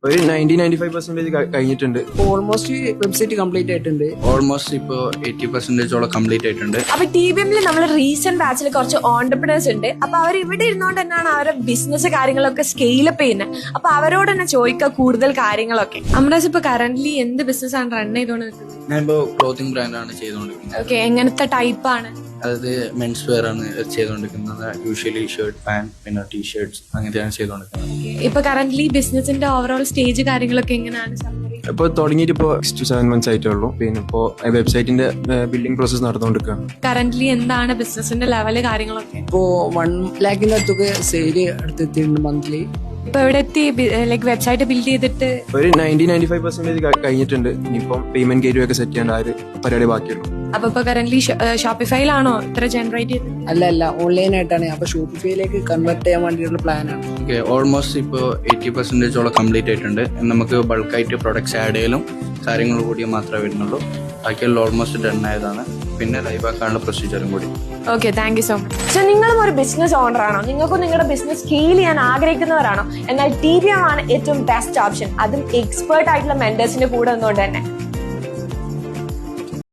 ഒരു 90-95% കഴിഞ്ഞിട്ടുണ്ട്. Almost website complete ആയിട്ടുണ്ട്. ഓൾമോസ്റ്റ് ഇപ്പോൾ 80% കംപ്ലീറ്റ് ആയിട്ടുണ്ട്. അപ്പൊ TBM നമ്മൾ റീസെന്റ് ബാച്ചിൽ കുറച്ച് ഓണ്ടർപ്രണേഴ്സ് ഉണ്ട്. അപ്പൊ അവർ ഇവിടെ ഇരുന്നോണ്ട് തന്നെയാണ് അവരുടെ ബിസിനസ് കാര്യങ്ങളൊക്കെ സ്കെയിലപ്പ് ചെയ്യുന്നത്. അപ്പൊ അവരോട് തന്നെ ചോദിക്കുക കൂടുതൽ കാര്യങ്ങളൊക്കെ. അമ്രാസ് ഇപ്പൊ കറന്റ്ലി എന്ത് ബിസിനസ് ആണ് റൺ ചെയ്തോണ്ട് നിൽക്കുന്നത്? ഞാനിപ്പോൾ ക്ലോത്തിങ് ബ്രാൻഡാണ് ചെയ്തുകൊണ്ടിരിക്കുന്നത്. ഓക്കെ, എങ്ങനത്തെ ടൈപ്പാണ്? അതായത് മെൻസ് വെയർ ആണ് ചെയ്തുകൊണ്ടിരിക്കുന്നത്. യൂഷ്വലി ഷർട്ട്, പാന്റ്, പിന്നെ ടീഷർട്ട്സ് അങ്ങനത്തെയാണ് ചെയ്തുകൊണ്ടിരിക്കുന്നത്. ഇപ്പൊ കറന്റ്ലി ബിസിനസിന്റെ ഓവറോൾ സ്റ്റേജ് കാര്യങ്ങളൊക്കെ എങ്ങനെയാണ്? ഇപ്പോൾ തുടങ്ങിയിട്ട് ഇപ്പോൾ 6-7 months ആയിട്ടേ ഉള്ളൂ. പിന്നെ ഇപ്പോൾ വെബ്സൈറ്റിന്റെ ബിൽഡിംഗ് പ്രോസസ് നടന്നുകൊണ്ടിരിക്കുകയാണ്. കറന്റ്ലി എന്താണ് ബിസിനസിന്റെ ലെവല് കാര്യങ്ങളൊക്കെ? ഇപ്പോ 1 lakhന്റെ അടുത്തൊക്കെ സെയില് അടുത്തെത്തിയിട്ടുണ്ട് മന്ത്ലി. ഇപ്പൊ എവിടെ എത്തി? ലൈക് വെബ്സൈറ്റ് ബിൽഡ് ചെയ്തിട്ട് ഒരു 90-95% കഴിഞ്ഞിട്ടുണ്ട്. ഇനിയിപ്പം പേയ്മെന്റ് ഗേറ്റ്വേ ഒക്കെ സെറ്റ് ചെയ്യേണ്ട ആ ഒരു പരിപാടി ബാക്കിയുള്ളൂ. അപ്പൊ ഇപ്പൊ കറന്റ്ലി ഷോപ്പിഫൈയിലാണോ ഇത്ര ജനറേറ്റ് ചെയ്തത്? അല്ല ഓൺലൈൻ ആയിട്ടാണ്. അപ്പൊ ഷോപ്പിഫൈയിലേക്ക് കൺവേർട്ട് ചെയ്യാൻ വേണ്ടിയിട്ടുള്ള പ്ലാനാണ്. ഓക്കെ, ഓൾമോസ്റ്റ് ഇപ്പോൾ 80% കംപ്ലീറ്റ് ആയിട്ടുണ്ട്. നമുക്ക് ബൾക്കായിട്ട് പ്രൊഡക്ട്സ് ആഡ് ചെയ്യലും കാര്യങ്ങൾ കൂടി മാത്രമേ വരുന്നുള്ളൂ. ബാക്കിയുള്ള ഓൾമോസ്റ്റ് ഡൺ ആയതാണ്. പിന്നെ ലൈവ് ആക്കാനുള്ള പ്രൊസീജിയറും കൂടി. Okay, thank you so much. So നിങ്ങളും ഒരു ബിസിനസ് ഓണർ ആണോ? നിങ്ങൾക്കും നിങ്ങളുടെ ബിസിനസ് സ്കെയിൽ ചെയ്യാൻ ആഗ്രഹിക്കുന്നവരാണോ? എന്നാൽ TBM ആണ് ഏറ്റവും ബെസ്റ്റ് ഓപ്ഷൻ. അതും എക്സ്പേർട്ട് ആയിട്ടുള്ള മെന്റേഴ്സിന്റെ കൂടെ നിന്നുകൊണ്ട് തന്നെ.